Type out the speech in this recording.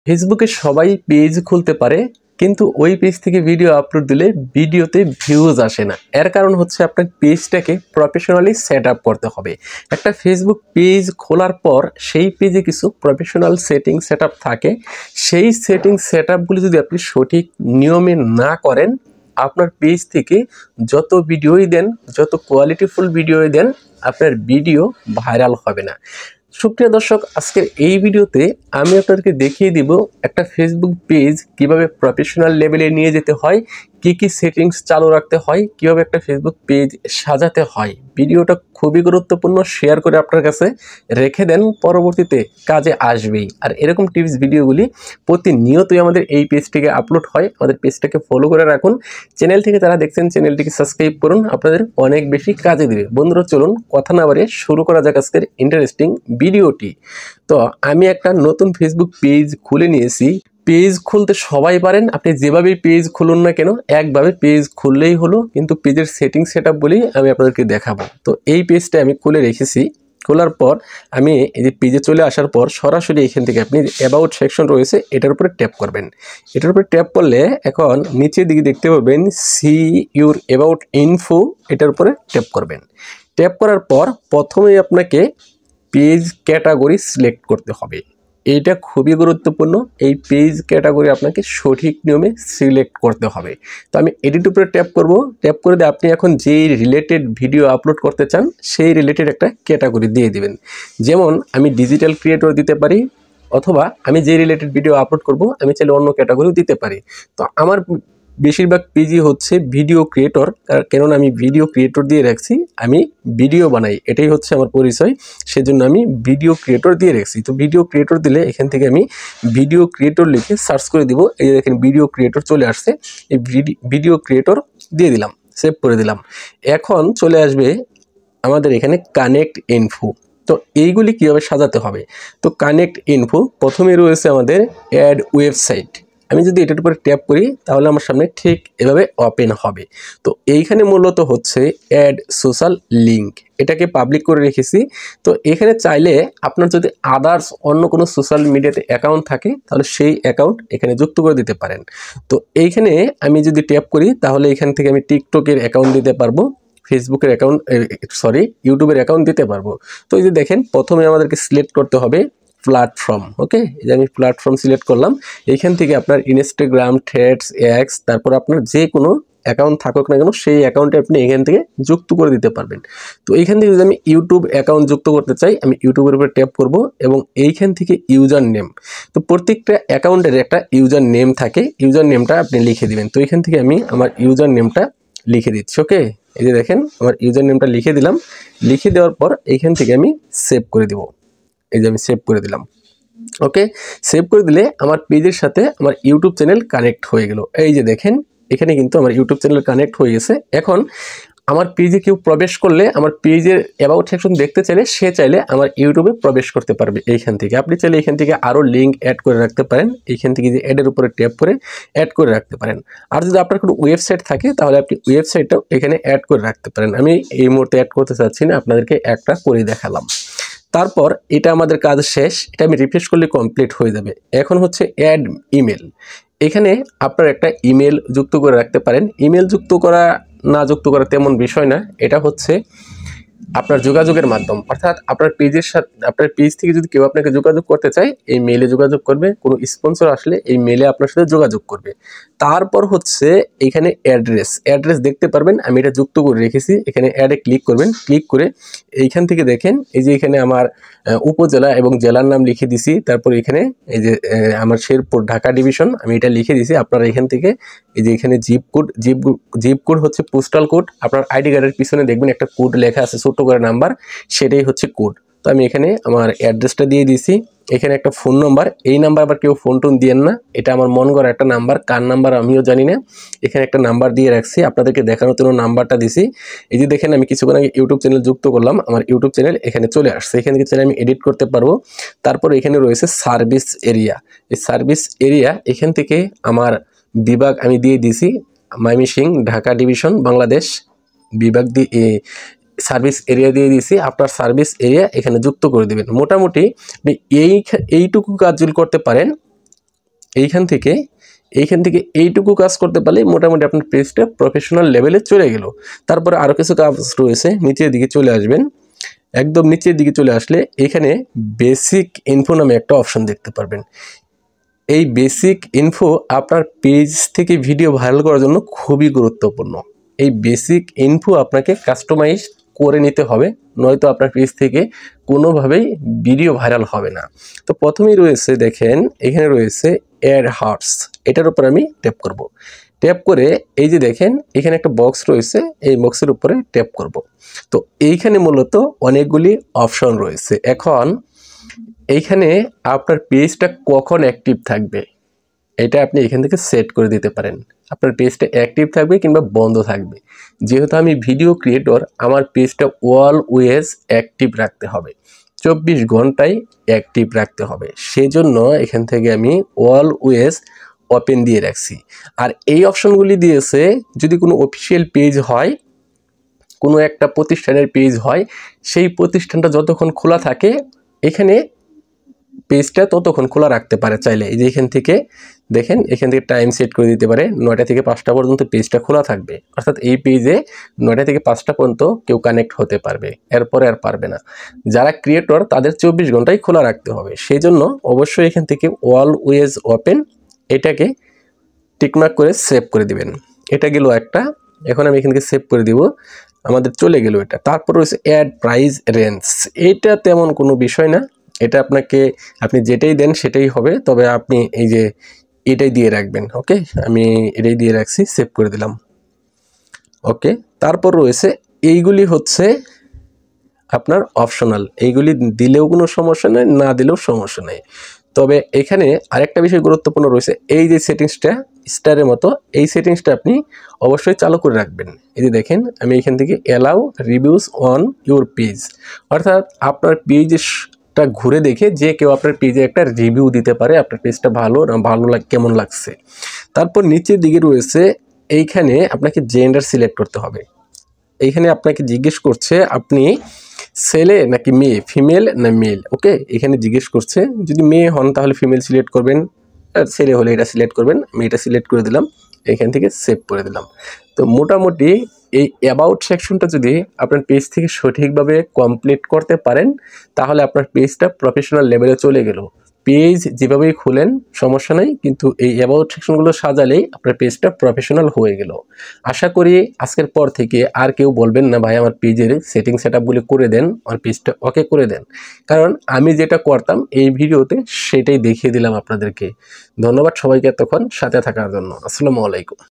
ফেসবুকে সবাই পেজ খুলতে পারে, কিন্তু ওই পেজ থেকে ভিডিও আপলোড দিলে ভিডিওতে ভিউজ আসে না। এর কারণ হচ্ছে আপনার পেজটাকে প্রফেশনালি সেট আপ করতে হবে। একটা ফেসবুক পেজ খোলার পর সেই পেজে কিছু প্রফেশনাল সেটিং সেট আপ থাকে। সেই সেটিং সেট আপগুলি যদি আপনি সঠিক নিয়মে না করেন, আপনার পেজ থেকে যত ভিডিওই দেন, যত কোয়ালিটিফুল ভিডিওই দেন, আপনার ভিডিও ভাইরাল হবে না। সুপ্রিয় দর্শক, আজকের এই ভিডিওতে আমি আপনাদেরকে দেখিয়ে দিব একটা ফেসবুক পেজ কিভাবে প্রফেশনাল লেভেলে নিয়ে যেতে হয়, কি কি সেটিংস চালু রাখতে হয়, কিভাবে একটা ফেসবুক পেজ সাজাতে হয়। ভিডিওটা খুবই গুরুত্বপূর্ণ, শেয়ার করে আপনার কাছে রেখে দেন, পরবর্তীতে কাজে আসবেই। আর এরকম টিপস ভিডিওগুলি প্রতিনিয়তই আমাদের এই পেজ থেকে আপলোড হয়। আমাদের পেজটাকে ফলো করে রাখুন। চ্যানেল থেকে যারা দেখছেন চ্যানেলটিকে সাবস্ক্রাইব করুন, আপনাদের অনেক বেশি কাজে দেবে। বন্ধুরা, চলুন কথা না বাড়িয়ে শুরু করা যাক আজকের ইন্টারেস্টিং ভিডিওটি। তো আমি একটা নতুন ফেসবুক পেজ খুলে নিয়েছি। পেজ খুলতে সবাই পারেন, আপনি যেভাবেই পেজ খুলুন না কেন, একভাবে পেজ খুললেই হলো। কিন্তু পেজের সেটিং সেট আপ বলেই আমি আপনাদেরকে দেখাবো। তো এই পেজটা আমি খুলে রেখেছি। খোলার পর আমি এই যে পেজে চলে আসার পর সরাসরি এখান থেকে আপনি অ্যাবাউট সেকশন রয়েছে, এটার উপরে ট্যাপ করবেন। এটার উপরে ট্যাপ করলে এখন নিচের দিকে দেখতে পাবেন সি ইউর অ্যাবাউট ইনফো, এটার উপরে ট্যাপ করবেন। ট্যাপ করার পর প্রথমেই আপনাকে পেজ ক্যাটাগরি সিলেক্ট করতে হবে। এইটা খুবই গুরুত্বপূর্ণ। এই পেজ ক্যাটাগরি আপনাকে সঠিক নিয়মে সিলেক্ট করতে হবে। তো আমি এডিট উপরে ট্যাপ করব। ট্যাপ করে দিয়ে আপনি এখন যেই রিলেটেড ভিডিও আপলোড করতে চান সেই রিলেটেড একটা ক্যাটাগরি দিয়ে দিবেন। যেমন আমি ডিজিটাল ক্রিয়েটর দিতে পারি, অথবা আমি যে রিলেটেড ভিডিও আপলোড করব আমি চাইলে অন্য ক্যাটাগরিও দিতে পারি। তো আমার বেশিরভাগ পেজই হচ্ছে ভিডিও ক্রিয়েটর, কেননা আমি ভিডিও ক্রিয়েটর দিয়ে রাখছি। আমি ভিডিও বানাই, এটাই হচ্ছে আমার পরিচয়, সেজন্য আমি ভিডিও ক্রিয়েটর দিয়ে রাখছি। তো ভিডিও ক্রিয়েটর দিলে এখান থেকে আমি ভিডিও ক্রিয়েটর লিখে সার্চ করে দিব। এই যে দেখেন ভিডিও ক্রিয়েটর চলে আসছে। এই ভিডিও ক্রিয়েটর দিয়ে দিলাম, সেভ করে দিলাম। এখন চলে আসবে আমাদের এখানে কানেক্ট ইনফো। তো এইগুলি কীভাবে সাজাতে হবে? তো কানেক্ট ইনফো প্রথমে রয়েছে আমাদের অ্যাড ওয়েবসাইট। আমি যদি এটার উপরে ট্যাপ করি তাহলে আমার সামনে ঠিক এভাবে ওপেন হবে। তো এইখানে মূলত হচ্ছে অ্যাড সোশ্যাল লিঙ্ক, এটাকে পাবলিক করে রেখেছি। তো এখানে চাইলে আপনার যদি আদার্স অন্য কোনো সোশ্যাল মিডিয়াতে অ্যাকাউন্ট থাকে তাহলে সেই অ্যাকাউন্ট এখানে যুক্ত করে দিতে পারেন। তো এইখানে আমি যদি ট্যাপ করি তাহলে এখান থেকে আমি টিকটকের অ্যাকাউন্ট দিতে পারবো, ফেসবুকের অ্যাকাউন্ট, ইউটিউবের অ্যাকাউন্ট দিতে পারবো। তো এই যে দেখেন প্রথমে আমাদেরকে সিলেক্ট করতে হবে প্ল্যাটফর্ম। ওকে, এই যে আমি প্ল্যাটফর্ম সিলেক্ট করলাম। এইখান থেকে আপনার ইনস্টাগ্রাম, থ্রেডস, এক্স, তারপর আপনার যে কোনো অ্যাকাউন্ট থাকুক না কেন সেই অ্যাকাউন্টে আপনি এখান থেকে যুক্ত করে দিতে পারবেন। তো এইখান থেকে যদি আমি ইউটিউব অ্যাকাউন্ট যুক্ত করতে চাই, আমি ইউটিউবের উপরে ট্যাপ করব এবং এইখান থেকে ইউজার নেম। তো প্রত্যেকটা অ্যাকাউন্টের একটা ইউজার নেম থাকে, ইউজার নেমটা আপনি লিখে দিবেন। তো এখান থেকে আমি আমার ইউজার নেমটা লিখে দিচ্ছি। ওকে, এই যে দেখেন আমার ইউজার নেমটা লিখে দিলাম। লিখে দেওয়ার পর এইখান থেকে আমি সেভ করে দিব। এই যে আমি সেভ করে দিলাম। ওকে, সেভ করে দিলে আমার পেজের সাথে আমার ইউটিউব চ্যানেল কানেক্ট হয়ে গেল। এই যে দেখেন এখানে কিন্তু আমার ইউটিউব চ্যানেল কানেক্ট হয়ে গেছে। এখন আমার পেজে কেউ প্রবেশ করলে, আমার পেজের অ্যাবাউট সেকশন দেখতে চাইলে সে চাইলে আমার ইউটিউবে প্রবেশ করতে পারবে। এইখান থেকে আপনি চাইলে এখান থেকে আরও লিঙ্ক অ্যাড করে রাখতে পারেন। এইখান থেকে যে অ্যাডের উপরে ট্যাপ করে অ্যাড করে রাখতে পারেন। আর যদি আপনার কোনো ওয়েবসাইট থাকে তাহলে আপনি ওয়েবসাইটটাও এখানে অ্যাড করে রাখতে পারেন। আমি এই মুহূর্তে অ্যাড করতে চাচ্ছি না, আপনাদেরকে একটা করে দেখালাম। তারপর এটা আমাদের কাজ শেষ, এটা আমি রিফ্রেশ করলে কমপ্লিট হয়ে যাবে। এখন হচ্ছে অ্যাড ইমেল। এখানে আপনার একটা ইমেল যুক্ত করে রাখতে পারেন। ইমেল যুক্ত করা না যুক্ত করা তেমন বিষয় না, এটা হচ্ছে আপনার যোগাযোগের মাধ্যম। অর্থাৎ আপনার পেজের সাথে, আপনার পেজ থেকে যদি কেউ আপনাকে যোগাযোগ করতে চায় এই মেলে যোগাযোগ করবে, কোনো স্পন্সর আসলে এই মেলে আপনার সাথে যোগাযোগ করবে। তারপর হচ্ছে এখানে অ্যাড্রেস দেখতে পারবেন, আমি এটা যুক্ত করে রেখেছি। এখানে অ্যাডে ক্লিক করবেন, ক্লিক করে এইখান থেকে দেখেন এই যে এখানে আমার উপজেলা এবং জেলার নাম লিখে দিছি। তারপর এখানে এই যে আমার শেরপুর ঢাকা ডিভিশন, আমি এটা লিখে দিছি। আপনারা এখান থেকে এই যে এখানে জিপ কোড হচ্ছে পোস্টাল কোড। আপনার আইডি কার্ডের পিছনে দেখবেন একটা কোড লেখা আছে, ছোট্ট করে নাম্বার, সেটাই হচ্ছে কোড। তো আমি এখানে আমার অ্যাড্রেসটা দিয়ে দিয়েছি। এখানে একটা ফোন নাম্বার, এই নাম্বার আবার কেউ ফোন টোন দিয়েন না, এটা আমার মন করা একটা নাম্বার, কার নাম্বার আমিও জানি না। এখানে একটা নাম্বার দিয়ে রাখছি, আপনাদেরকে দেখানোর জন্য নাম্বারটা দিছি। এই যে দেখেন আমি কিছুক্ষণ আগে ইউটিউব চ্যানেল যুক্ত করলাম, আমার ইউটিউব চ্যানেল এখানে চলে আসছে। এখান থেকে চ্যানেল আমি এডিট করতে পারবো। তারপর এখানে রয়েছে সার্ভিস এরিয়া। এই সার্ভিস এরিয়া এখান থেকে আমার বিভাগ আমি দিয়ে দিছি ময়মনসিংহ ঢাকা ডিভিশন বাংলাদেশ বিভাগ দিয়ে সার্ভিস এরিয়া দিয়ে দিয়েছি। আপনার সার্ভিস এরিয়া এখানে যুক্ত করে দেবেন। মোটামুটি আপনি এইটুকু কাজ যদি করতে পারেন এইখান থেকে এইটুকু কাজ করতে পারলে মোটামুটি আপনার পেজটা প্রফেশনাল লেভেলে চলে গেল। তারপরে আরও কিছু কাজ রয়েছে, নিচের দিকে চলে আসবেন। একদম নিচের দিকে চলে আসলে এখানে বেসিক ইনফো নামে একটা অপশন দেখতে পারবেন। এই বেসিক ইনফো আপনার পেজ থেকে ভিডিও ভাইরাল করার জন্য খুবই গুরুত্বপূর্ণ। এই বেসিক ইনফো আপনাকে কাস্টমাইজ করে নিতে হবে, নয়তো আপনার পেজ থেকে কোনোভাবেই ভিডিও ভাইরাল হবে না। তো প্রথমেই রয়েছে দেখেন এখানে রয়েছে অ্যাড হার্টস, এটার উপর আমি ট্যাপ করব। ট্যাপ করে এই যে দেখেন এখানে একটা বক্স রয়েছে, এই বক্সের উপরে ট্যাপ করব। তো এইখানে মূলত অনেকগুলি অপশন রয়েছে। এখন এইখানে আপনার পেজটা কখন অ্যাক্টিভ থাকবে এটা আপনি এখান থেকে সেট করে দিতে পারেন। আপনার পেজটা অ্যাক্টিভ থাকবে কিংবা বন্ধ থাকবে। যেহেতু আমি ভিডিও ক্রিয়েটর, আমার পেজটা অলওয়েজ অ্যাক্টিভ রাখতে হবে, 24 ঘন্টায় অ্যাক্টিভ রাখতে হবে। সেজন্য এখান থেকে আমি অলওয়েজ ওপেন দিয়ে রাখছি। আর এই অপশনগুলি দিয়েছে যদি কোনো অফিসিয়াল পেজ হয়, কোনো একটা প্রতিষ্ঠানের পেজ হয়, সেই প্রতিষ্ঠানটা যতক্ষণ খোলা থাকে এখানে পেজটা ততক্ষণ খোলা রাখতে পারে চাইলে। এই যে এখান থেকে দেখেন এখান থেকে টাইম সেট করে দিতে পারে, 9টা থেকে 5টা পর্যন্ত পেজটা খোলা থাকবে। অর্থাৎ এই পেজে 9টা থেকে 5টা পর্যন্ত কেউ কানেক্ট হতে পারবে, এরপরে আর পারবে না। যারা ক্রিয়েটর তাদের 24 ঘন্টাই খোলা রাখতে হবে। সেই জন্য অবশ্যই এখান থেকে অলওয়েজ ওপেন এটাকে টিকমার্ক করে সেভ করে দিবেন। এটা গেল একটা। এখন আমি এখান থেকে সেভ করে দিব, আমাদের চলে গেল এটা। তারপর রয়েছে অ্যাড প্রাইস রেঞ্জ, এটা তেমন কোনো বিষয় না, এটা আপনি যেটাই দেন সেটাই হবে, তবে আপনি এই যে এটাই দিয়ে রাখবেন। ওকে, আমি এটাই দিয়ে রাখছি, সেভ করে দিলাম। ওকে, তারপর রয়েছে এইগুলি হচ্ছে আপনার অপশনাল, এইগুলি দিলেও কোনো সমস্যা নেই, না দিলেও সমস্যা নেই। তবে এখানে আরেকটা বিষয় গুরুত্বপূর্ণ রয়েছে, এই যে সেটিংসটা স্টারের মতো, এই সেটিংসটা আপনি অবশ্যই চালু করে রাখবেন। এই যে দেখেন আমি এখান থেকে allow reviews on your page, অর্থাৎ আপনার পেজটা ঘুরে দেখে যে কেউ আপনার পেজে একটা রিভিউ দিতে পারে, আপনার পেজটা ভালো না ভালো কেমন লাগছে। তারপর নিচের দিকে রয়েছে এইখানে আপনাকে জেন্ডার সিলেক্ট করতে হবে। এইখানে আপনাকে জিজ্ঞেস করছে আপনি ছেলে নাকি মেয়ে, ফিমেল না মেল। ওকে, এখানে জিজ্ঞেস করছে, যদি মেয়ে হন তাহলে ফিমেল সিলেক্ট করবেন, আর ছেলে হলে এটা সিলেক্ট করবেন। আমি এটা সিলেক্ট করে দিলাম, এখান থেকে সেভ করে দিলাম। তো মোটামুটি এই অ্যাবাউট সেকশনটা যদি আপনার পেজ থেকে সঠিকভাবে কমপ্লিট করতে পারেন তাহলে আপনার পেজটা প্রফেশনাল লেভেলে চলে গেল। পেজ যেভাবেই খুলেন সমস্যা নেই, কিন্তু এই অ্যাবাউট সেকশনগুলো সাজালেই আপনার পেজটা প্রফেশনাল হয়ে গেল। আশা করি আজকের পর থেকে আর কেউ বলবেন না ভাই আমার পেজের সেটিং সেটআপগুলি করে দেন, আমার পেজটা ওকে করে দেন, কারণ আমি যেটা করতাম এই ভিডিওতে সেটাই দেখিয়ে দিলাম আপনাদেরকে। ধন্যবাদ সবাইকে এতক্ষণ সাথে থাকার জন্য। আসসালামু আলাইকুম।